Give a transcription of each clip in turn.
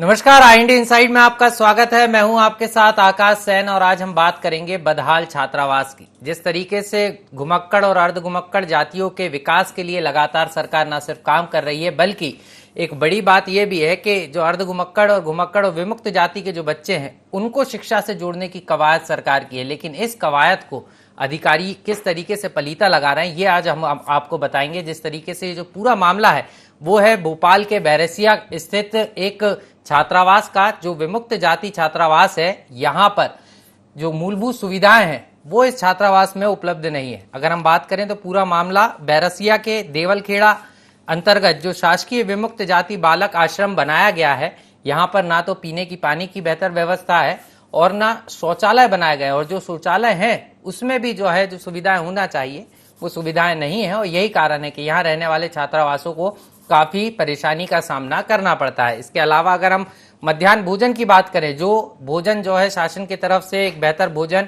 नमस्कार, आई India inside में आपका स्वागत है। मैं हूं आपके साथ आकाश सैन और आज हम बात करेंगे बदहाल छात्रावास की। जिस तरीके से घुमक्कड़ और अर्ध घुमक्कड़ जातियों के विकास के लिए लगातार सरकार न सिर्फ काम कर रही है, बल्कि एक बड़ी बात यह भी है कि जो अर्ध घुमक्कड़ और घुमक्कड़ और विमुक्त जाति के जो बच्चे हैं उनको शिक्षा से जोड़ने की कवायद सरकार की है। लेकिन इस कवायद को अधिकारी किस तरीके से पलीता लगा रहे हैं ये आज हम आपको बताएंगे। जिस तरीके से जो पूरा मामला है वो है भोपाल के बैरसिया स्थित एक छात्रावास का, जो विमुक्त जाति छात्रावास है। यहाँ पर जो मूलभूत सुविधाएं हैं वो इस छात्रावास में उपलब्ध नहीं है। अगर हम बात करें तो पूरा मामला बैरसिया के देवलखेड़ा अंतर्गत जो शासकीय विमुक्त जाति बालक आश्रम बनाया गया है, यहाँ पर ना तो पीने की पानी की बेहतर व्यवस्था है और ना शौचालय बनाए गए, और जो शौचालय हैं उसमें भी जो है जो सुविधाएं होना चाहिए वो सुविधाएं नहीं है। और यही कारण है कि यहाँ रहने वाले छात्रावासों को काफी परेशानी का सामना करना पड़ता है। इसके अलावा अगर हम मध्याह्न भोजन की बात करें, जो भोजन जो है शासन की तरफ से एक बेहतर भोजन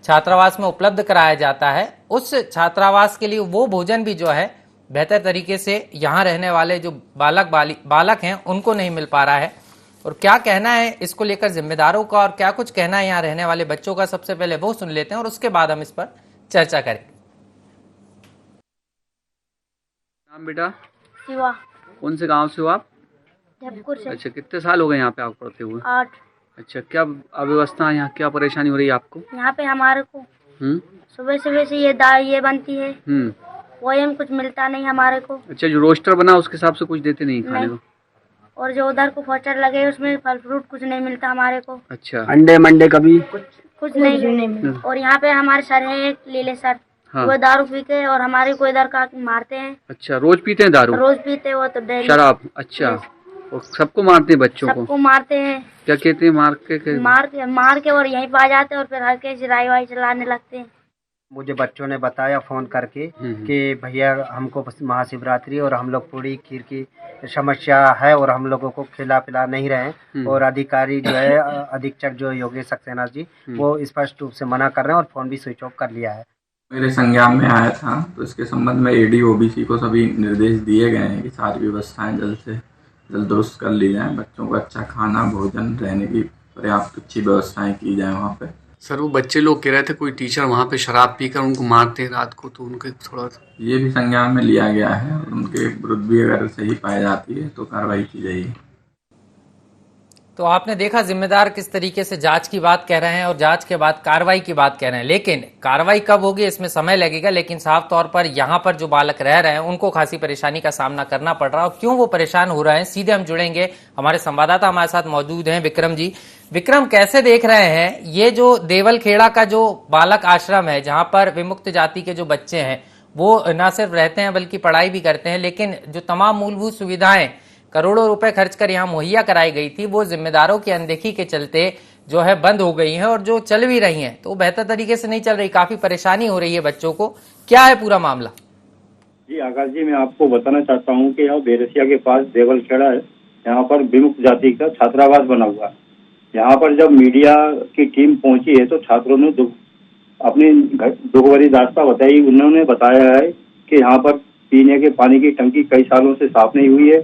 छात्रावास में उपलब्ध कराया जाता है, उस छात्रावास के लिए वो भोजन भी जो है बेहतर तरीके से यहाँ रहने वाले जो बालक हैं उनको नहीं मिल पा रहा है। और क्या कहना है इसको लेकर जिम्मेदारों का और क्या कुछ कहना है यहाँ रहने वाले बच्चों का, सबसे पहले वो सुन लेते हैं और उसके बाद हम इस पर चर्चा करें। नाम बेटा? शिवा। कौन से गांव से हो आप? जबलपुर से। अच्छा, कितने साल हो गए यहाँ पे आप पढ़ते हुए? 8। अच्छा, क्या अव्यवस्था है यहाँ, क्या परेशानी हो रही है आपको? यहाँ पे हमारे को सुबह सुबह से ये दाल ये बनती है, वही हम कुछ मिलता नहीं हमारे को। अच्छा, जो रोस्टर बना उसके हिसाब से कुछ देते नहीं खाने को? और जो उधर को पोस्टर लगे उसमें फल फ्रूट कुछ नहीं मिलता हमारे को। अच्छा, अंडे मंडे कभी कुछ नहीं। और यहाँ पे हमारे सर है एक लीले सर, वो दारू पी के और हमारे को इधर का मारते हैं। अच्छा, रोज पीते हैं दारू? रोज पीते वो तो डेली शराब। अच्छा, और सबको मारते हैं? बच्चों को सबको मारते हैं। क्या कहते हैं? मार के और यहीं पे आ जाते हैं और फिर हर के चिराई वाई चलाने लगते हैं। मुझे बच्चों ने बताया फोन करके कि भैया हमको महाशिवरात्रि और हम लोग पूरी खीर की समस्या है और हम लोगों को खिला पिला नहीं रहे, और अधिकारी जो है अधीक्षक जो योगेश सक्सेना जी, वो स्पष्ट रूप से मना कर रहे हैं और फोन भी स्विच ऑफ कर लिया है। मेरे संज्ञान में आया था तो इसके संबंध में एडी ओबीसी को सभी निर्देश दिए गए हैं कि सारी व्यवस्थाएं जल्द से जल्द दुरुस्त कर ली जाएं। बच्चों को अच्छा खाना, भोजन, रहने की पर्याप्त अच्छी व्यवस्थाएं की जाएं वहाँ पे। सर, वो बच्चे लोग कह रहे थे कोई टीचर वहाँ पे शराब पीकर उनको मारते हैं रात को, तो उनके थोड़ा ये भी संज्ञान में लिया गया है और उनके विरुद्ध भी अगर सही पाई जाती है तो कार्रवाई की जाएगी। तो आपने देखा जिम्मेदार किस तरीके से जांच की बात कह रहे हैं और जांच के बाद कार्रवाई की बात कह रहे हैं। लेकिन कार्रवाई कब होगी इसमें समय लगेगा, लेकिन साफ तौर पर यहाँ पर जो बालक रह रहे हैं उनको खासी परेशानी का सामना करना पड़ रहा है। और क्यों वो परेशान हो रहे हैं, सीधे हम जुड़ेंगे। हमारे संवाददाता हमारे साथ मौजूद हैं, विक्रम जी। विक्रम, कैसे देख रहे हैं ये जो देवलखेड़ा का जो बालक आश्रम है, जहां पर विमुक्त जाति के जो बच्चे हैं वो न सिर्फ रहते हैं बल्कि पढ़ाई भी करते हैं, लेकिन जो तमाम मूलभूत सुविधाएं करोड़ों रुपए खर्च कर यहाँ मुहैया कराई गई थी वो जिम्मेदारों की अनदेखी के चलते जो है बंद हो गई हैं, और जो चल भी रही हैं तो बेहतर तरीके से नहीं चल रही, काफी परेशानी हो रही है बच्चों को। क्या है पूरा मामला? जी आकाश जी, मैं आपको बताना चाहता हूँ कि यहाँ बैरसिया के पास देवलखेड़ा है, यहाँ पर विमुक्त जाति का छात्रावास बना हुआ है। यहाँ पर जब मीडिया की टीम पहुंची है तो छात्रों ने अपनी दुख भरी दास्तां बताई। उन्होंने बताया है कि यहाँ पर पीने के पानी की टंकी कई सालों से साफ नहीं हुई है,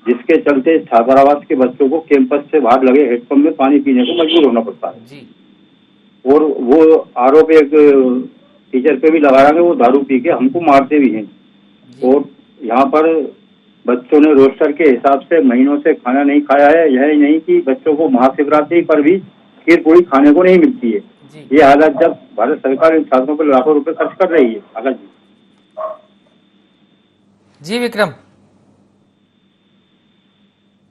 जिसके चलते छात्रावास के बच्चों को कैंपस से बाहर लगे हैंडपंप में पानी पीने को मजबूर होना पड़ता है जी। और वो आरोप एक टीचर पे भी लगाया है, वो दारू पी के हमको मारते भी हैं। और यहाँ पर बच्चों ने रोस्टर के हिसाब से महीनों से खाना नहीं खाया है। यह नहीं कि बच्चों को महाशिवरात्रि पर भी खीर पूरी खाने को नहीं मिलती है। ये हालत जब भारत सरकार इन छात्रों पर लाखों रुपए खर्च कर रही है। आकाश जी विक्रम,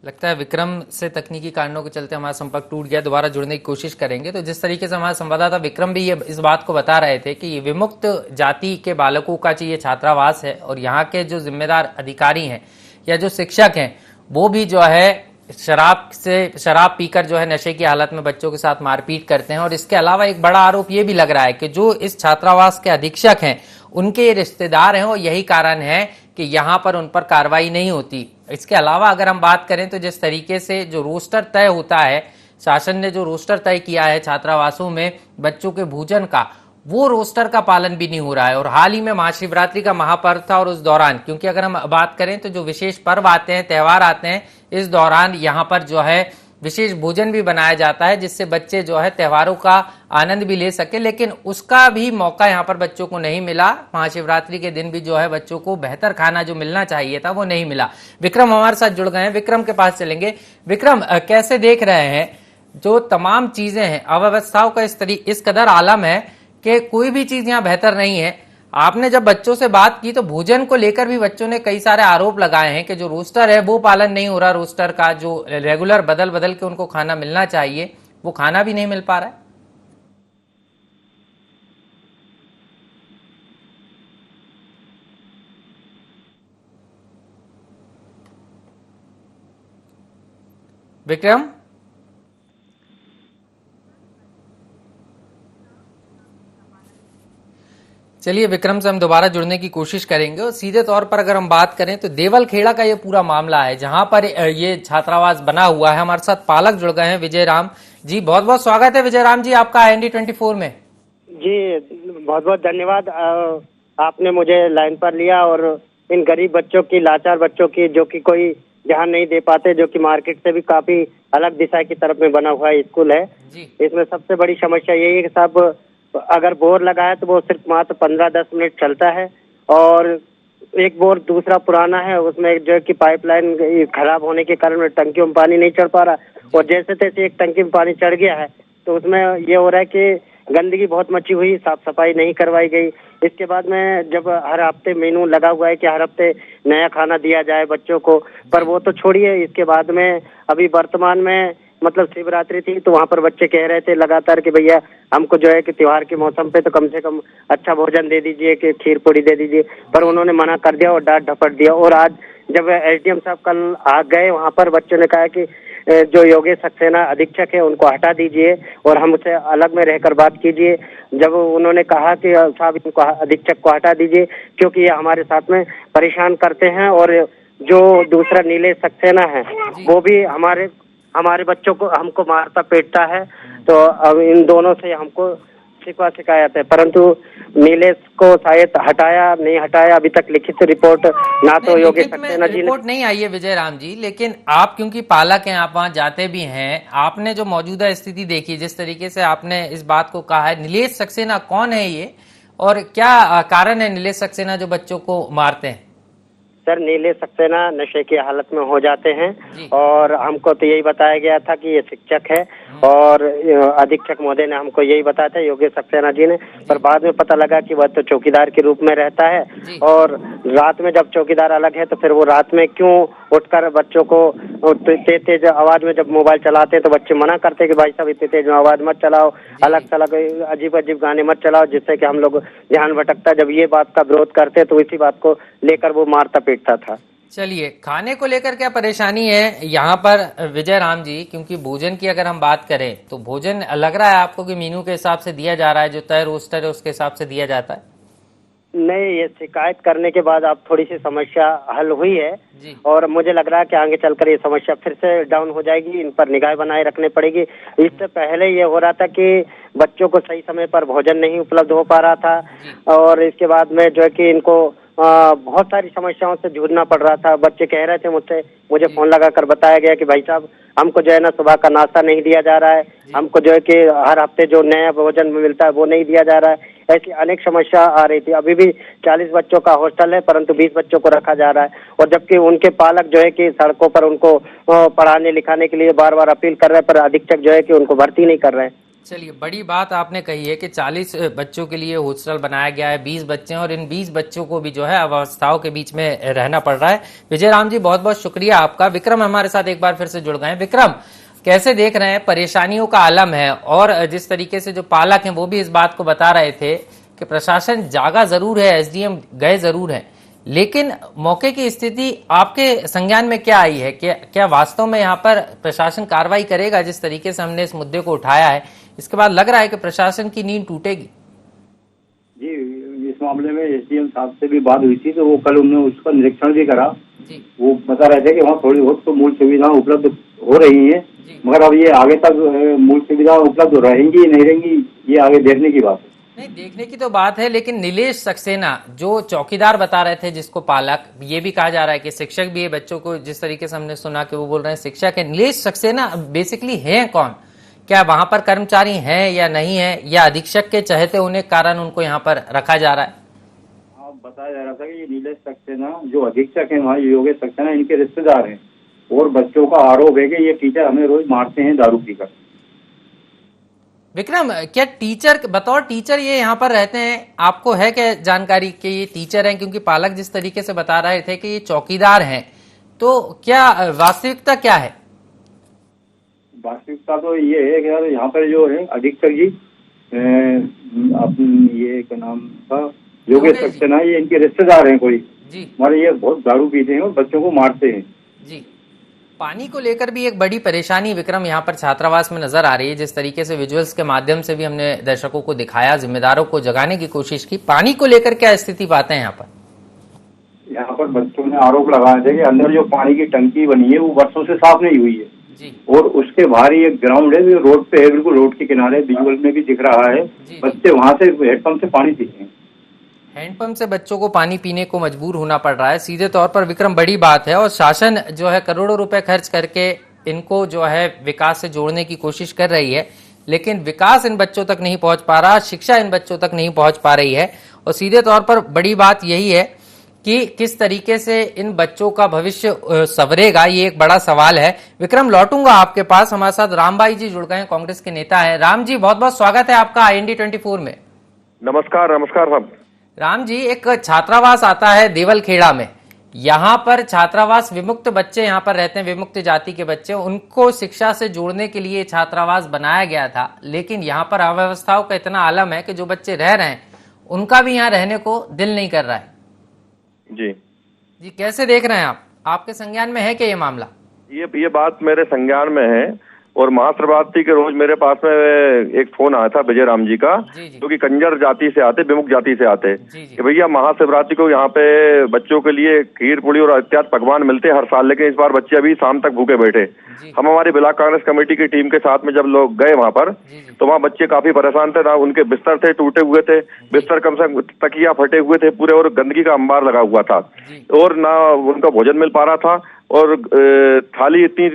लगता है विक्रम से तकनीकी कारणों के चलते हमारा संपर्क टूट गया। दोबारा जुड़ने की कोशिश करेंगे। तो जिस तरीके से हमारे संवाददाता विक्रम भी ये इस बात को बता रहे थे कि ये विमुक्त जाति के बालकों का चाहिए छात्रावास है, और यहाँ के जो जिम्मेदार अधिकारी हैं या जो शिक्षक हैं वो भी जो है शराब पीकर जो है नशे की हालत में बच्चों के साथ मारपीट करते हैं। और इसके अलावा एक बड़ा आरोप ये भी लग रहा है कि जो इस छात्रावास के अधीक्षक हैं उनके रिश्तेदार हैं, और यही कारण है कि यहाँ पर उन पर कार्रवाई नहीं होती। इसके अलावा अगर हम बात करें तो जिस तरीके से जो रोस्टर तय होता है, शासन ने जो रोस्टर तय किया है छात्रावासों में बच्चों के भोजन का, वो रोस्टर का पालन भी नहीं हो रहा है। और हाल ही में महाशिवरात्रि का महापर्व था, और उस दौरान क्योंकि अगर हम बात करें तो जो विशेष पर्व आते हैं, त्यौहार आते हैं, इस दौरान यहाँ पर जो है विशेष भोजन भी बनाया जाता है, जिससे बच्चे जो है त्योहारों का आनंद भी ले सके, लेकिन उसका भी मौका यहाँ पर बच्चों को नहीं मिला। महाशिवरात्रि के दिन भी जो है बच्चों को बेहतर खाना जो मिलना चाहिए था वो नहीं मिला। विक्रम हमारे साथ जुड़ गए हैं, विक्रम के पास चलेंगे। विक्रम, कैसे देख रहे हैं जो तमाम चीजें हैं, अव्यवस्थाओं का इस कदर आलम है कि कोई भी चीज यहाँ बेहतर नहीं है। आपने जब बच्चों से बात की तो भोजन को लेकर भी बच्चों ने कई सारे आरोप लगाए हैं कि जो रोस्टर है वो पालन नहीं हो रहा, रोस्टर का जो रेगुलर बदल बदल के उनको खाना मिलना चाहिए वो खाना भी नहीं मिल पा रहा है। विक्रम, चलिए विक्रम से हम दोबारा जुड़ने की कोशिश करेंगे। और सीधे तौर पर अगर हम बात करें तो देवल खेड़ा का ये पूरा मामला है जहां पर ये छात्रावास बना हुआ है। हमारे साथ पालक जुड़ गए हैं, विजय राम जी। बहुत बहुत स्वागत है विजय राम जी आपका IND24 में। जी बहुत बहुत धन्यवाद, आपने मुझे लाइन पर लिया। और इन गरीब बच्चों की, लाचार बच्चों की, जो कि कोई ध्यान नहीं दे पाते, जो कि मार्केट से भी काफी अलग दिशा की तरफ में बना हुआ है स्कूल है जी। इसमें सबसे बड़ी समस्या यही है कि साहब अगर बोर लगा है तो वो सिर्फ मात्र 15-10 मिनट चलता है, और एक बोर दूसरा पुराना है, उसमें जो है कि पाइपलाइन खराब होने के कारण टंकियों में पानी नहीं चढ़ पा रहा, और जैसे तैसे एक टंकी में पानी चढ़ गया है तो उसमें ये हो रहा है कि गंदगी बहुत मची हुई, साफ सफाई नहीं करवाई गई। इसके बाद में जब हर हफ्ते मेनू लगा हुआ है कि हर हफ्ते नया खाना दिया जाए बच्चों को, पर वो तो छोड़िए, इसके बाद में अभी वर्तमान में मतलब शिवरात्रि थी तो वहाँ पर बच्चे कह रहे थे लगातार कि भैया हमको जो है कि त्योहार के मौसम पे तो कम से कम अच्छा भोजन दे दीजिए, कि खीर पूड़ी दे दीजिए, पर उन्होंने मना कर दिया और डांट डपट दिया। और आज जब SDM साहब कल आ गए वहाँ पर, बच्चों ने कहा कि जो योगेश सक्सेना अधीक्षक है उनको हटा दीजिए और हमसे अलग में रहकर बात कीजिए। जब उन्होंने कहा कि साहब इनको अधीक्षक को हटा दीजिए क्योंकि ये हमारे साथ में परेशान करते हैं, और जो दूसरा नीलेश सक्सेना है वो भी हमारे बच्चों को हमको मारता पीटता है, तो अब इन दोनों से हमको शिकायत है। परंतु नीलेश को शायद हटाया नहीं हटाया, अभी तक लिखित रिपोर्ट ना तो योगेश सक्सेना जी ने रिपोर्ट नहीं आई है विजय राम जी, लेकिन आप क्योंकि पालक हैं, आप वहां जाते भी हैं, आपने जो मौजूदा स्थिति देखी, जिस तरीके से आपने इस बात को कहा है, नीलेश सक्सेना कौन है ये और क्या कारण है नीलेश सक्सेना जो बच्चों को मारते हैं? सर, नीलेश सक्सेना नशे की हालत में हो जाते हैं, और हमको तो यही बताया गया था कि ये शिक्षक है, और अधीक्षक महोदय ने हमको यही बताया था, योगेश सक्सेना जी ने, पर बाद में पता लगा कि वह तो चौकीदार के रूप में रहता है, और रात में जब चौकीदार अलग है तो फिर वो रात में क्यों उठकर बच्चों को तेज आवाज में जब मोबाइल चलाते हैं तो बच्चे मना करते हैं कि भाई साहब इतनी तेज में आवाज मत चलाओ, अलग थलग अजीब अजीब गाने मत चलाओ, जिससे कि हम लोग ध्यान भटकता। जब ये बात का विरोध करते तो इसी बात को लेकर वो मारता पीटता था। चलिए, खाने को लेकर क्या परेशानी है यहाँ पर विजय राम जी? क्योंकि भोजन की अगर हम बात करें तो भोजन लग रहा है आपको कि मेनू के हिसाब से दिया जा रहा है, जो तय रोस्टर है उसके हिसाब से दिया जाता है? नहीं, ये शिकायत करने के बाद अब थोड़ी सी समस्या हल हुई है, और मुझे लग रहा है कि आगे चलकर ये समस्या फिर से डाउन हो जाएगी। इन पर निगाह बनाए रखने पड़ेगी। इससे पहले ये हो रहा था कि बच्चों को सही समय पर भोजन नहीं उपलब्ध हो पा रहा था, और इसके बाद में जो है कि इनको बहुत सारी समस्याओं से जूझना पड़ रहा था। बच्चे कह रहे थे मुझे फोन लगाकर बताया गया कि भाई साहब हमको जो है ना सुबह का नाश्ता नहीं दिया जा रहा है, हमको जो है कि हर हफ्ते जो नया भोजन मिलता है वो नहीं दिया जा रहा है। ऐसी अनेक समस्या आ रही थी। अभी भी 40 बच्चों का हॉस्टल है, परंतु 20 बच्चों को रखा जा रहा है, और जबकि उनके पालक जो है कि सड़कों पर उनको पढ़ाने लिखाने के लिए बार बार अपील कर रहे हैं, पर अधीक्षक जो है कि उनको भर्ती नहीं कर रहे हैं। चलिए, बड़ी बात आपने कही है कि 40 बच्चों के लिए हॉस्टल बनाया गया है, 20 बच्चे हैं, और इन 20 बच्चों को भी जो है अवस्थाओं के बीच में रहना पड़ रहा है। विजय राम जी, बहुत बहुत शुक्रिया आपका। विक्रम हमारे साथ एक बार फिर से जुड़ गए हैं। विक्रम, कैसे देख रहे हैं? परेशानियों का आलम है, और जिस तरीके से जो पालक हैं वो भी इस बात को बता रहे थे कि प्रशासन जागा जरूर है, SDM गए जरूर है, लेकिन मौके की स्थिति आपके संज्ञान में क्या आई है? क्या वास्तव में यहाँ पर प्रशासन कार्रवाई करेगा? जिस तरीके से हमने इस मुद्दे को उठाया है, इसके बाद लग रहा है कि प्रशासन की नींद टूटेगी। जी, इस मामले में SDM साहब से भी बात हुई थी, तो वो कल उन्होंने उसका निरीक्षण भी करा। वो बता रहे थे कि वहाँ थोड़ी बहुत तो मूल सुविधाएं उपलब्ध हो रही है, मगर अब ये आगे तक मूल सुविधा उपलब्ध रहेंगी नहीं रहेंगी, ये आगे देखने की बात है। नहीं, देखने की तो बात है, लेकिन नीलेश सक्सेना जो चौकीदार बता रहे थे, जिसको पालक, ये भी कहा जा रहा है कि शिक्षक भी है, बच्चों को जिस तरीके से हमने सुना कि वो बोल रहे हैं शिक्षक है। नीलेश सक्सेना बेसिकली है कौन? क्या वहां पर कर्मचारी हैं या नहीं है, या अधीक्षक के चहेते होने के कारण उनको यहाँ पर रखा जा रहा है? बताया जा रहा था कि ये नीलेश सक्सेना जो अधीक्षक है वहाँ, योगेश सक्सेना इनके रिश्तेदार हैं, और बच्चों का आरोप है कि ये टीचर हमें रोज मारते हैं दारू पीकर। विक्रम, क्या टीचर, बतौर टीचर ये यहाँ पर रहते हैं? आपको है क्या जानकारी कि ये टीचर हैं? क्योंकि पालक जिस तरीके से बता रहे थे कि ये चौकीदार हैं, तो क्या वास्तविकता क्या है? वास्तविकता तो ये है कि यार यहाँ पर जो है अधीक्षक जी, ये क्या नाम था, योगेश सक्सेना, ये इनके रिश्तेदार हैं कोई जी, और ये बहुत दारू पीते हैं और बच्चों को मारते हैं जी। पानी को लेकर भी एक बड़ी परेशानी विक्रम यहाँ पर छात्रावास में नजर आ रही है। जिस तरीके से विजुअल्स के माध्यम से भी हमने दर्शकों को दिखाया, जिम्मेदारों को जगाने की कोशिश की, पानी को लेकर क्या स्थिति पाते हैं यहाँ पर? यहाँ पर बच्चों ने आरोप लगाए थे कि अंदर जो पानी की टंकी बनी है वो वर्षों से साफ नहीं हुई है जी। और उसके बाहर ही एक ग्राउंड है, रोड पे है, बिल्कुल रोड के किनारे, विजुअल में भी दिख रहा है। बच्चे वहाँ से हैंडपंप से पानी पीते हैं। हैंडपंप से बच्चों को पानी पीने को मजबूर होना पड़ रहा है, सीधे तौर पर विक्रम बड़ी बात है। और शासन जो है करोड़ों रुपए खर्च करके इनको जो है विकास से जोड़ने की कोशिश कर रही है, लेकिन विकास इन बच्चों तक नहीं पहुंच पा रहा, शिक्षा इन बच्चों तक नहीं पहुंच पा रही है। और सीधे तौर पर बड़ी बात यही है कि किस तरीके से इन बच्चों का भविष्य संवरेगा, ये एक बड़ा सवाल है। विक्रम, लौटूंगा आपके पास। हमारे साथ रामबाई जी जुड़ गए हैं, कांग्रेस के नेता है। राम जी, बहुत बहुत स्वागत है आपका IND24 में। नमस्कार। नमस्कार साहब। राम जी, एक छात्रावास आता है देवलखेड़ा में, यहाँ पर छात्रावास, विमुक्त बच्चे यहाँ पर रहते हैं, विमुक्त जाति के बच्चे, उनको शिक्षा से जोड़ने के लिए छात्रावास बनाया गया था। लेकिन यहाँ पर अव्यवस्थाओं का इतना आलम है कि जो बच्चे रह रहे हैं उनका भी यहाँ रहने को दिल नहीं कर रहा है। जी, कैसे देख रहे हैं आप? आपके संज्ञान में है क्या ये मामला? ये बात मेरे संज्ञान में है, और महाशिवरात्रि के रोज मेरे पास में एक फोन आया था विजय राम जी का, जो कि कंजर जाति से आते, विमुक्त जाति से आते, कि भैया महाशिवरात्रि को यहाँ पे बच्चों के लिए खीर पूड़ी और इत्यादि पकवान मिलते हैं हर साल, लेकिन इस बार बच्चे अभी शाम तक भूखे बैठे। हम हमारी ब्लॉक कांग्रेस कमेटी की टीम के साथ में जब लोग गए वहाँ पर, तो वहाँ बच्चे काफी परेशान थे ना, उनके बिस्तर थे टूटे हुए थे, बिस्तर कम से कम तकिया फटे हुए थे पूरे, और गंदगी का अंबार लगा हुआ था, और ना उनका भोजन मिल पा रहा था, और थाली इतनी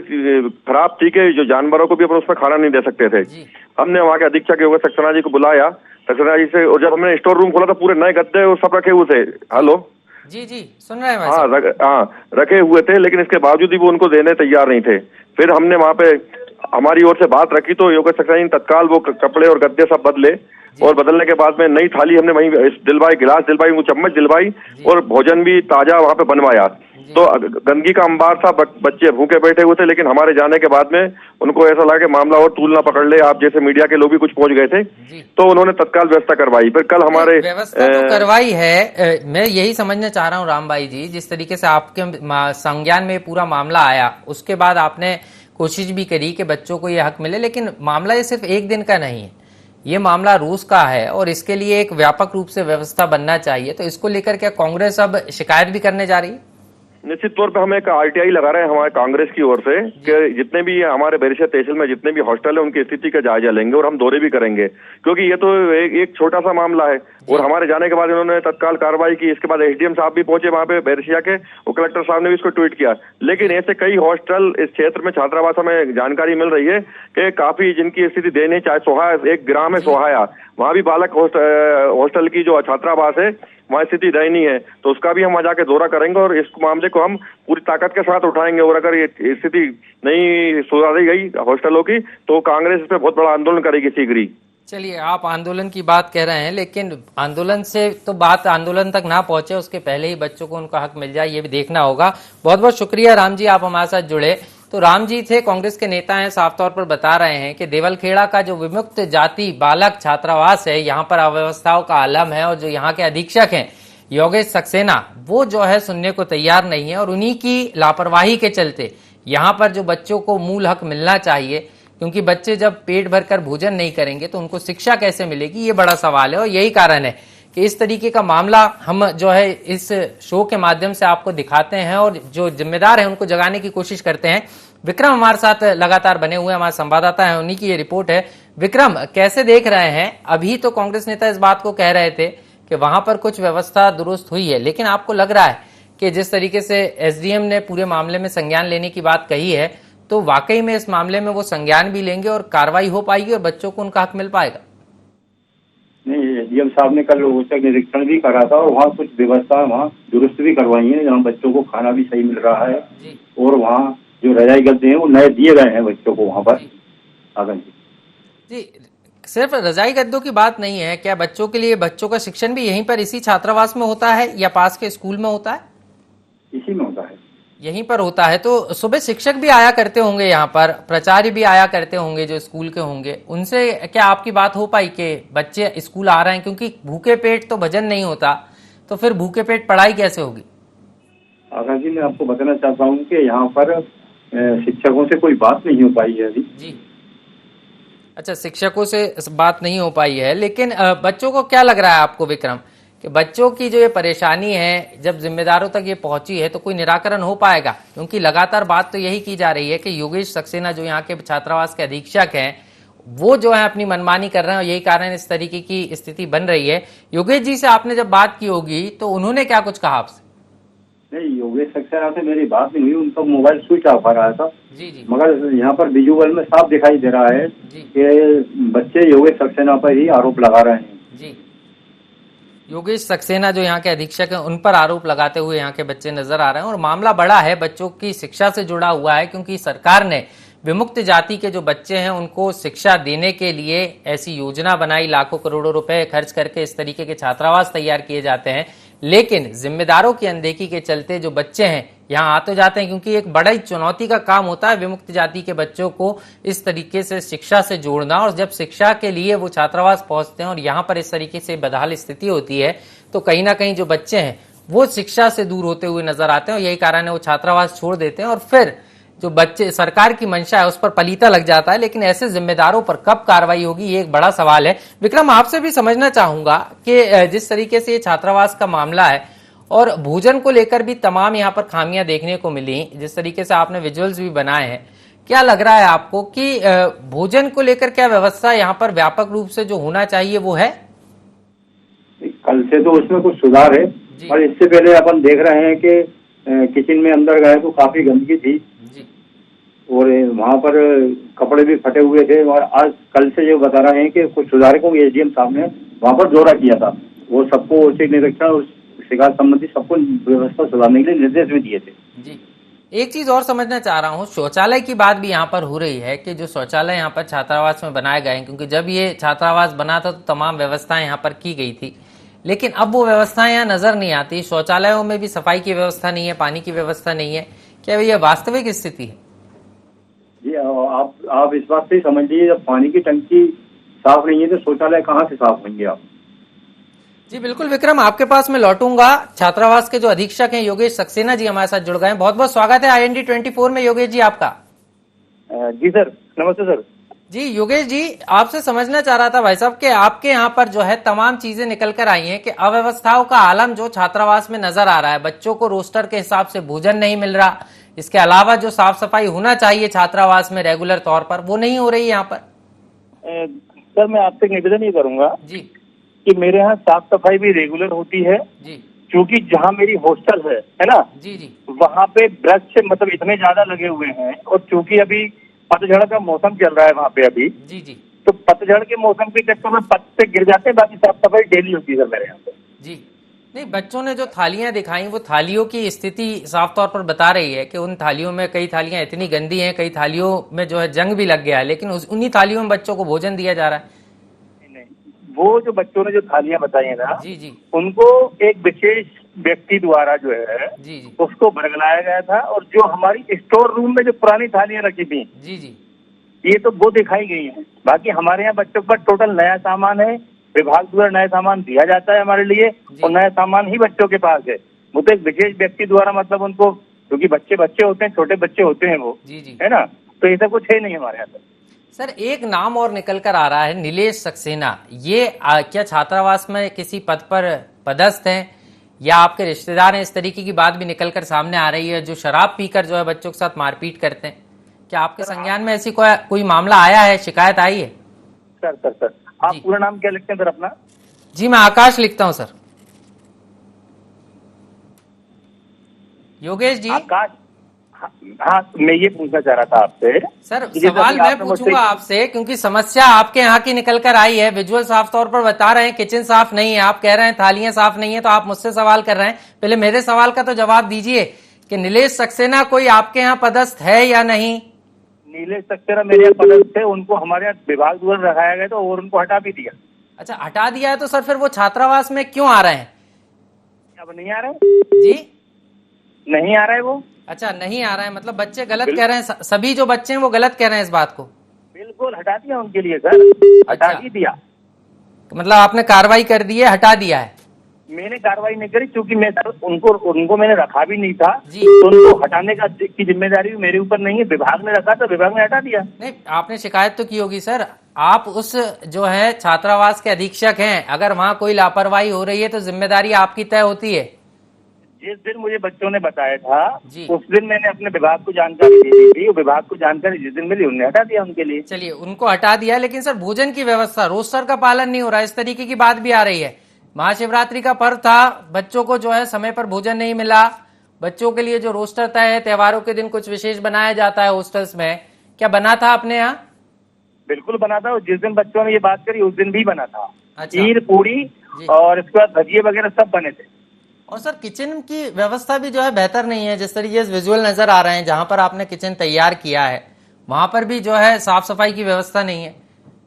खराब थी कि जो जानवरों को भी अपन उसमें खाना नहीं दे सकते थे। हमने वहाँ के अधीक्षक योगेश सक्सेना जी को बुलाया, सक्सेना जी से, और जब हमने स्टोर रूम खोला तो पूरे नए गद्दे और सब रखे हुए थे। हेलो जी, सुन रहे हैं? हाँ, रखे हुए थे, लेकिन इसके बावजूद भी वो उनको देने तैयार नहीं थे। फिर हमने वहाँ पे हमारी ओर से बात रखी, तो योगेश सक्सेना जी तत्काल वो कपड़े और गद्दे सब बदले, और बदलने के बाद में नई थाली हमने वहीं दिलवाई, गिलास दिलवाई, वो चम्मच दिलवाई, और भोजन भी ताजा वहाँ पे बनवाया। तो गंदगी का अंबार था, बच्चे भूखे बैठे हुए थे, लेकिन हमारे जाने के बाद में उनको ऐसा लगा कि मामला और तूल ना पकड़ ले, आप जैसे मीडिया के लोग भी कुछ पहुंच गए थे, तो उन्होंने तत्काल व्यवस्था करवाई। फिर कल हमारे व्यवस्था तो करवाई है, मैं यही समझना चाह रहा हूँ रामबाई जी, जिस तरीके से आपके संज्ञान में पूरा मामला आया, उसके बाद आपने कोशिश भी करी कि बच्चों को ये हक मिले, लेकिन मामला ये सिर्फ एक दिन का नहीं है, ये मामला रूस का है, और इसके लिए एक व्यापक रूप से व्यवस्था बनना चाहिए। तो इसको लेकर क्या कांग्रेस अब शिकायत भी करने जा रही है? निश्चित तौर पे हम एक RTI लगा रहे हैं हमारे कांग्रेस की ओर से, कि जितने भी हमारे बैरिशा तहसील में जितने भी हॉस्टल है उनकी स्थिति का जायजा लेंगे, और हम दौरे भी करेंगे, क्योंकि ये तो एक छोटा सा मामला है। और हमारे जाने के बाद इन्होंने तत्काल कार्रवाई की। इसके बाद SDM साहब भी पहुंचे वहाँ पे बैरिशा के, और कलेक्टर साहब ने भी इसको ट्वीट किया। लेकिन ऐसे कई हॉस्टल इस क्षेत्र में छात्रावास में जानकारी मिल रही है कि काफी जिनकी स्थिति दे नहीं, चाहे सोहाया, एक ग्राम है सोहाया, वहाँ भी बालक हॉस्टल की जो छात्रावास है वहाँ स्थिति दयनीय है, तो उसका भी हम वहाँ जाके दौरा करेंगे, और इस मामले को हम पूरी ताकत के साथ उठाएंगे। और अगर ये स्थिति नहीं सुधारी गई हॉस्टलों की, तो कांग्रेस इस पे बहुत बड़ा आंदोलन करेगी शीघ्र ही। चलिए, आप आंदोलन की बात कह रहे हैं, लेकिन आंदोलन से तो बात आंदोलन तक ना पहुंचे, उसके पहले ही बच्चों को उनका हक मिल जाए, ये भी देखना होगा। बहुत बहुत शुक्रिया राम जी, आप हमारे साथ जुड़े। तो राम जी थे, कांग्रेस के नेता हैं, साफ तौर पर बता रहे हैं कि देवलखेड़ा का जो विमुक्त जाति बालक छात्रावास है, यहाँ पर अव्यवस्थाओं का आलम है, और जो यहाँ के अधीक्षक हैं योगेश सक्सेना, वो जो है सुनने को तैयार नहीं है, और उन्हीं की लापरवाही के चलते यहाँ पर जो बच्चों को मूल हक मिलना चाहिए, क्योंकि बच्चे जब पेट भरकर भोजन नहीं करेंगे तो उनको शिक्षा कैसे मिलेगी, ये बड़ा सवाल है। और यही कारण है कि इस तरीके का मामला हम जो है इस शो के माध्यम से आपको दिखाते हैं, और जो जिम्मेदार है उनको जगाने की कोशिश करते हैं। विक्रम हमारे साथ लगातार बने हुए, हमारे संवाददाता हैं, उन्हीं की ये रिपोर्ट है। विक्रम, कैसे देख रहे हैं? अभी तो कांग्रेस नेता इस बात को कह रहे थे कि वहां पर कुछ व्यवस्था दुरुस्त हुई है, लेकिन आपको लग रहा है कि जिस तरीके से एसडीएम ने पूरे मामले में संज्ञान लेने की बात कही है, तो वाकई में इस मामले में वो संज्ञान भी लेंगे और कार्रवाई हो पाएगी और बच्चों को उनका हक मिल पाएगा? नहीं, एसडीएम साहब ने कल औचक निरीक्षण भी करा था और वहाँ कुछ व्यवस्था वहाँ दुरुस्त भी करवाई है, जहाँ बच्चों को खाना भी सही मिल रहा है और वहाँ जो रजाई गद्दे हैं वो नए दिए गए हैं बच्चों को वहाँ पर। जी, सिर्फ रजाई गद्दों की बात नहीं है, क्या बच्चों के लिए बच्चों का शिक्षण भी यहीं पर इसी छात्रावास में होता है या पास के स्कूल में होता है? इसी में होता है, यहीं पर होता है। तो सुबह शिक्षक भी आया करते होंगे, यहाँ पर प्राचार्य भी आया करते होंगे जो स्कूल के होंगे, उनसे क्या आपकी बात हो पाई कि बच्चे स्कूल आ रहे हैं? क्योंकि भूखे पेट तो भजन नहीं होता, तो फिर भूखे पेट पढ़ाई कैसे होगी? आकाश जी, मैं आपको बताना चाहता हूँ कि यहाँ पर शिक्षकों से कोई बात नहीं हो पाई है अभी। जी, अच्छा, शिक्षकों से बात नहीं हो पाई है, लेकिन बच्चों को क्या लग रहा है आपको विक्रम कि बच्चों की जो ये परेशानी है जब जिम्मेदारों तक ये पहुंची है तो कोई निराकरण हो पाएगा? क्योंकि लगातार बात तो यही की जा रही है कि योगेश सक्सेना जो यहाँ के छात्रावास के अधीक्षक हैं वो जो है अपनी मनमानी कर रहे हैं और यही कारण इस तरीके की स्थिति बन रही है। योगेश जी से आपने जब बात की होगी तो उन्होंने क्या कुछ कहा आपसे? नहीं, योगेश सक्सेना से मेरी बात नहीं हुई, उनका मोबाइल स्विच ऑफ आ रहा था। जी। मगर यहाँ पर विजुअल में साफ दिखाई दे रहा है कि बच्चे योगेश सक्सेना पर ही आरोप लगा रहे हैं। जी, योगेश सक्सेना जो यहाँ के अधीक्षक हैं उन पर आरोप लगाते हुए यहाँ के बच्चे नजर आ रहे हैं और मामला बड़ा है, बच्चों की शिक्षा से जुड़ा हुआ है, क्योंकि सरकार ने विमुक्त जाति के जो बच्चे हैं उनको शिक्षा देने के लिए ऐसी योजना बनाई, लाखों करोड़ों रुपए खर्च करके इस तरीके के छात्रावास तैयार किए जाते हैं, लेकिन जिम्मेदारों की अनदेखी के चलते जो बच्चे हैं यहाँ आते जाते हैं, क्योंकि एक बड़ा ही चुनौती का काम होता है विमुक्त जाति के बच्चों को इस तरीके से शिक्षा से जोड़ना, और जब शिक्षा के लिए वो छात्रावास पहुंचते हैं और यहाँ पर इस तरीके से बदहाल स्थिति होती है तो कहीं ना कहीं जो बच्चे हैं वो शिक्षा से दूर होते हुए नजर आते हैं और यही कारण है वो छात्रावास छोड़ देते हैं और फिर जो बच्चे, सरकार की मंशा है उस पर पलीता लग जाता है। लेकिन ऐसे जिम्मेदारों पर कब कार्रवाई होगी, ये एक बड़ा सवाल है। विक्रम, आपसे भी समझना चाहूंगा कि जिस तरीके से ये छात्रावास का मामला है और भोजन को लेकर भी तमाम यहाँ पर खामियां देखने को मिली, जिस तरीके से आपने विजुअल्स भी बनाए हैं, क्या लग रहा है आपको कि भोजन को लेकर क्या व्यवस्था यहाँ पर व्यापक रूप से जो होना चाहिए वो है? कल से तो उसमें कुछ सुधार है, और इससे पहले अपन देख रहे हैं कि किचन में अंदर गए तो काफी गंदगी थी और वहाँ पर कपड़े भी फटे हुए थे, और आज कल से जो बता रहे हैं कि कुछ सुधारकों के एसडीएम साहब ने वहाँ पर दौरा किया था, वो सबको औचक निरीक्षण और शिकायत संबंधी सबको व्यवस्था सुधारने के लिए निर्देश भी दिए थे। जी, एक चीज और समझना चाह रहा हूँ, शौचालय की बात भी यहाँ पर हो रही है कि जो शौचालय यहाँ पर छात्रावास में बनाए गए हैं, क्योंकि जब ये छात्रावास बना था तो तमाम व्यवस्थाएं यहाँ पर की गई थी, लेकिन अब वो व्यवस्थाएं यहाँ नजर नहीं आती। शौचालयों में भी सफाई की व्यवस्था नहीं है, पानी की व्यवस्था नहीं है। क्या ये वास्तविक स्थिति है? जी, आप इस बात से समझ लीजिए, जब पानी की टंकी साफ नहीं है तो शौचालय कहाँ से साफ होंगे आप? जी बिल्कुल विक्रम, आपके पास मैं लौटूंगा। छात्रावास के जो अधीक्षक हैं योगेश सक्सेना जी हमारे साथ जुड़ गए हैं। बहुत बहुत स्वागत है IND 24 में योगेश जी आपका। जी सर, नमस्ते सर। जी योगेश जी, आपसे समझना चाह रहा था भाई साहब कि आपके यहाँ पर जो है तमाम चीजें निकल कर आई हैं कि अव्यवस्थाओं का आलम जो छात्रावास में नजर आ रहा है, बच्चों को रोस्टर के हिसाब से भोजन नहीं मिल रहा, इसके अलावा जो साफ सफाई होना चाहिए छात्रावास में रेगुलर तौर पर वो नहीं हो रही यहाँ पर। सर मैं आपसे निवेदन ये करूंगा जी कि मेरे यहाँ साफ सफाई भी रेगुलर होती है जी, क्योंकि जहाँ मेरी हॉस्टल है ना जी जी, वहाँ पे वृक्ष मतलब इतने ज्यादा लगे हुए हैं, और चूंकि अभी पतझड़ का मौसम चल रहा है वहाँ पे अभी, जी जी, तो पतझड़ के मौसम के चक्कर में पत्ते गिर जाते हैं, बाकी साफ सफाई डेली होती है सर मेरे यहाँ पे। जी नहीं, बच्चों ने जो थालियां दिखाई वो थालियों की स्थिति साफ तौर पर बता रही है कि उन थालियों में कई थालियां इतनी गंदी हैं, कई थालियों में जो है जंग भी लग गया है, लेकिन उन्हीं थालियों में बच्चों को भोजन दिया जा रहा है। वो जो बच्चों ने जो थालियां बताई है ना, जी जी, उनको एक विशेष व्यक्ति द्वारा जो है जी जी, उसको बरगलाया गया था, और जो हमारी स्टोर रूम में जो पुरानी थालियां रखी थी जी जी, ये तो वो दिखाई गई है। बाकी हमारे यहाँ बच्चों पर टोटल नया सामान है, विभाग द्वारा नया सामान दिया जाता है हमारे लिए, और नया सामान ही बच्चों के पास है। वो तो एक विशेष व्यक्ति द्वारा मतलब उनको, क्योंकि बच्चे होते हैं, छोटे बच्चे होते हैं वो, जी जी, है ना, तो ऐसा कुछ है नहीं हमारे यहाँ पे। सर एक नाम और निकल कर आ रहा है, नीलेश सक्सेना। ये क्या छात्रावास में किसी पद पर पदस्थ हैं या आपके रिश्तेदार हैं? इस तरीके की बात भी निकल कर सामने आ रही है, जो शराब पीकर जो है बच्चों के साथ मारपीट करते हैं। क्या आपके संज्ञान में ऐसी कोई मामला आया है, शिकायत आई है? सर आप पूरा नाम क्या लिखते हैं सर अपना? जी मैं आकाश लिखता हूँ सर। योगेश जी। आकाश, हाँ मैं ये पूछना चाह रहा था आपसे सर, सवाल मैं पूछूंगा आपसे क्योंकि समस्या आपके यहाँ की निकल कर आई है। विजुअल साफ तौर पर बता रहे हैं किचन साफ नहीं है, आप कह रहे हैं थालियां साफ नहीं है, तो आप मुझसे सवाल कर रहे हैं। पहले मेरे सवाल का तो जवाब दीजिए कि नीलेश सक्सेना कोई आपके यहाँ पदस्थ है या नहीं? नीलेश सक्सेना मेरे यहाँ पदस्थ थे, उनको हमारे यहाँ विभाग द्वारा रखाया गया तो और उनको हटा भी दिया। अच्छा, हटा दिया है, तो सर फिर वो छात्रावास में क्यों आ रहे हैं? अब नहीं आ रहे जी, नहीं आ रहा है वो। अच्छा नहीं आ रहा है, मतलब बच्चे गलत कह रहे हैं, सभी जो बच्चे हैं वो गलत कह रहे हैं इस बात को? बिल्कुल हटा दिया उनके लिए सर, हटा ही दिया। मतलब आपने कार्रवाई कर दी है, हटा दिया है? मैंने कार्रवाई नहीं करी क्योंकि मैं सर उनको मैंने रखा भी नहीं था, तो उनको हटाने की जिम्मेदारी मेरे ऊपर नहीं है, विभाग ने रखा तो विभाग ने हटा दिया। नहीं, आपने शिकायत तो की होगी सर। आप उस जो है छात्रावास के अधीक्षक हैं, अगर वहाँ कोई लापरवाही हो रही है तो जिम्मेदारी आपकी तय होती है। जिस दिन मुझे बच्चों ने बताया था उस दिन मैंने अपने विभाग को जानकारी दे दी थी, विभाग को जानकारी जिस दिन मिली उन्होंने हटा दिया उनके लिए। चलिए, उनको हटा दिया, लेकिन सर भोजन की व्यवस्था, रोस्टर का पालन नहीं हो रहा, इस तरीके की बात भी आ रही है। महाशिवरात्रि का पर्व था, बच्चों को जो है समय पर भोजन नहीं मिला। बच्चों के लिए जो रोस्टर तय है, त्योहारों के दिन कुछ विशेष बनाया जाता है हॉस्टल्स में, क्या बना था अपने यहाँ? बिल्कुल बना था, जिस दिन बच्चों ने ये बात करी उस दिन भी बना था। अच्छा। खीर, पूरी और इसके बाद भजिए वगैरह सब बने थे। और सर किचन की व्यवस्था भी जो है बेहतर नहीं है, जिस तरीके से विजुअल नजर आ रहे हैं, जहां पर आपने किचन तैयार किया है वहां पर भी जो है साफ सफाई की व्यवस्था नहीं है।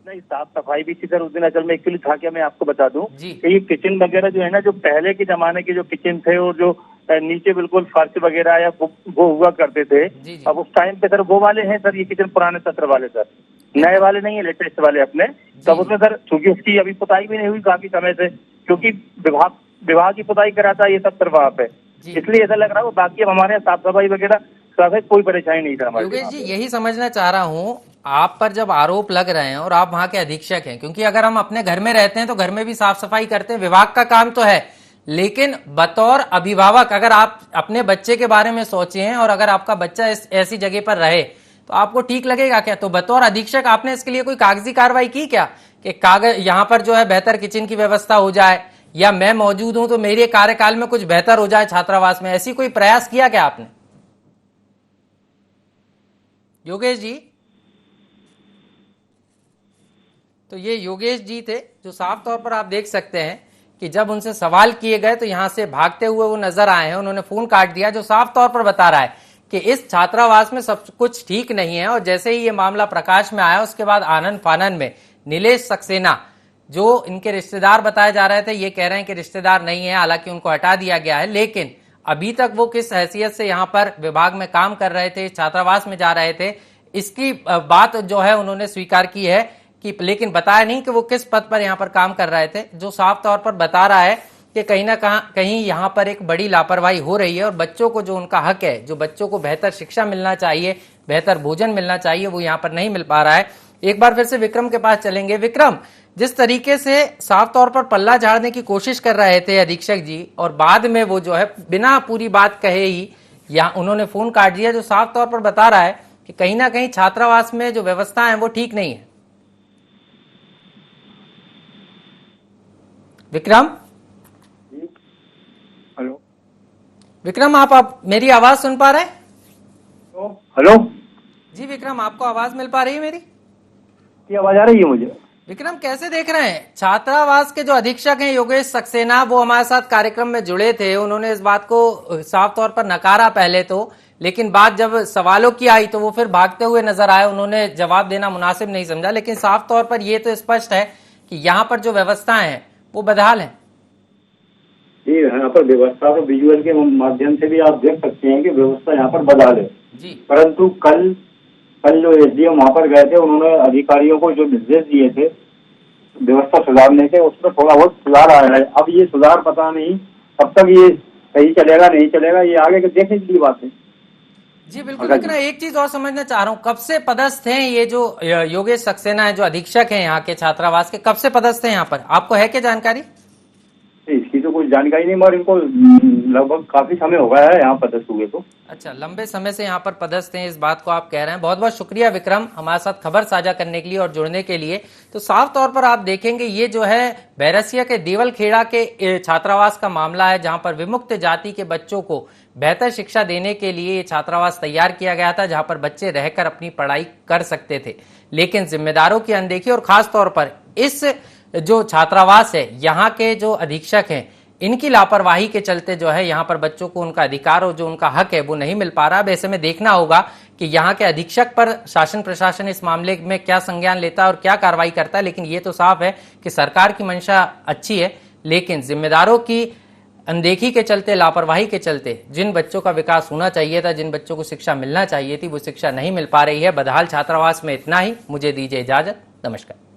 नहीं, साफ सफाई भी थी सर उस दिन। असल में एक्चुअली था क्या, मैं आपको बता दूं कि ये किचन वगैरह जो है ना, जो पहले के जमाने के जो किचन थे और जो नीचे बिल्कुल फर्श वगैरह या वो हुआ करते थे, अब उस टाइम पे सर वो वाले हैं सर, ये किचन पुराने सत्र वाले सर, नए वाले नहीं है, लेटेस्ट वाले अपने। तब उसमें सर चूंकि उसकी अभी पुताई भी नहीं हुई काफी समय से, क्योंकि विभाग की पुताई कराता है ये सब तरफ वहाँ पे, इसलिए ऐसा लग रहा है। बाकी अब हमारे यहाँ साफ सफाई वगैरह कोई परेशानी नहीं था। योगेश जी, यही समझना चाह रहा हूँ, आप पर जब आरोप लग रहे हैं और आप वहाँ के अधीक्षक हैं, क्योंकि अगर हम अपने घर में रहते हैं तो घर में भी साफ सफाई करते हैं, विभाग का काम तो है, लेकिन बतौर अभिभावक अगर आप अपने बच्चे के बारे में सोचे हैं और अगर आपका बच्चा ऐसी जगह पर रहे तो आपको ठीक लगेगा क्या? तो बतौर अधीक्षक आपने इसके लिए कोई कागजी कार्रवाई की क्या कि कागज यहाँ पर जो है बेहतर किचन की व्यवस्था हो जाए, या मैं मौजूद हूं तो मेरे कार्यकाल में कुछ बेहतर हो जाए छात्रावास में, ऐसी कोई प्रयास किया क्या आपने? योगेश जी, तो ये योगेश जी थे जो साफ तौर पर आप देख सकते हैं कि जब उनसे सवाल किए गए तो यहां से भागते हुए वो नजर आए हैं। उन्होंने फोन काट दिया, जो साफ तौर पर बता रहा है कि इस छात्रावास में सब कुछ ठीक नहीं है। और जैसे ही ये मामला प्रकाश में आया उसके बाद आनन फानन में नीलेश सक्सेना, जो इनके रिश्तेदार बताए जा रहे थे, ये कह रहे हैं कि रिश्तेदार नहीं है, हालांकि उनको हटा दिया गया है, लेकिन अभी तक वो किस हैसियत से यहाँ पर विभाग में काम कर रहे थे, छात्रावास में जा रहे थे, इसकी बात जो है उन्होंने स्वीकार की है कि, लेकिन बताया नहीं कि वो किस पद पर यहाँ पर काम कर रहे थे, जो साफ तौर पर बता रहा है कि कहीं ना कहीं यहाँ पर एक बड़ी लापरवाही हो रही है और बच्चों को जो उनका हक है, जो बच्चों को बेहतर शिक्षा मिलना चाहिए, बेहतर भोजन मिलना चाहिए, वो यहाँ पर नहीं मिल पा रहा है। एक बार फिर से विक्रम के पास चलेंगे। विक्रम, जिस तरीके से साफ तौर पर पल्ला झाड़ने की कोशिश कर रहे थे अधीक्षक जी और बाद में वो जो है बिना पूरी बात कहे ही यहाँ उन्होंने फोन काट दिया, जो साफ तौर पर बता रहा है कि कहीं ना कहीं छात्रावास में जो व्यवस्था है वो ठीक नहीं है। विक्रम, हेलो विक्रम, आप मेरी आवाज सुन पा रहे हैं? हेलो जी विक्रम, आपको आवाज मिल पा रही है मेरी? की आवाज आ रही है मुझे? विक्रम, कैसे देख रहे हैं छात्रावास के जो अधीक्षक हैं योगेश सक्सेना, वो हमारे साथ कार्यक्रम में जुड़े थे, उन्होंने इस बात को साफ तौर पर नकारा पहले तो, लेकिन बात जब सवालों की आई तो वो फिर भागते हुए नजर आए, उन्होंने जवाब देना मुनासिब नहीं समझा, लेकिन साफ तौर पर ये तो स्पष्ट है कि यहाँ पर जो व्यवस्थाएं हैं वो बदहाल है। जी, यहाँ पर व्यवस्था तो विजुअल के माध्यम से भी आप देख सकते हैं कि व्यवस्था यहाँ पर बदहाल है जी। परंतु कल जो एसडीएम वहाँ पर गए थे, उन्होंने अधिकारियों को जो निर्देश दिए थे व्यवस्था सुधारने के, उसमें थोड़ा बहुत सुधार आया है। अब ये सुधार पता नहीं कब तक ये सही चलेगा नहीं चलेगा, ये आगे देखने की बात है। जी बिल्कुल। लेकिन एक चीज और समझना चाह रहा हूँ, कब से पदस्थ हैं ये जो योगेश सक्सेना है, जो अधीक्षक हैं यहाँ के छात्रावास के, कब से पदस्थ हैं यहाँ पर, आपको है क्या जानकारी? इसकी तो कुछ जानकारी नहीं, मगर इनको लगभग काफी समय हो गया है यहाँ पदस्थ हुए। तो अच्छा, लंबे समय से यहाँ पर पदस्थ हैं, इस बात को आप कह रहे हैं। बहुत बहुत शुक्रिया विक्रम, हमारे साथ खबर साझा करने के लिए और जुड़ने के लिए। तो साफ तौर पर आप देखेंगे ये जो है बैरसिया के देवलखेड़ा के छात्रावास का मामला है, जहां पर विमुक्त जाति के बच्चों को बेहतर शिक्षा देने के लिए ये छात्रावास तैयार किया गया था, जहां पर बच्चे रहकर अपनी पढ़ाई कर सकते थे। लेकिन जिम्मेदारों की अनदेखी और खास तौर पर इस जो छात्रावास है, यहाँ के जो अधीक्षक हैं, इनकी लापरवाही के चलते जो है यहाँ पर बच्चों को उनका अधिकार और जो उनका हक है वो नहीं मिल पा रहा। अब ऐसे में देखना होगा कि यहाँ के अधीक्षक पर शासन प्रशासन इस मामले में क्या संज्ञान लेता है और क्या कार्रवाई करता है। लेकिन ये तो साफ है कि सरकार की मंशा अच्छी है, लेकिन जिम्मेदारों की अनदेखी के चलते, लापरवाही के चलते जिन बच्चों का विकास होना चाहिए था, जिन बच्चों को शिक्षा मिलना चाहिए थी, वो शिक्षा नहीं मिल पा रही है। बदहाल छात्रावास में इतना ही। मुझे दीजिए इजाजत। नमस्कार।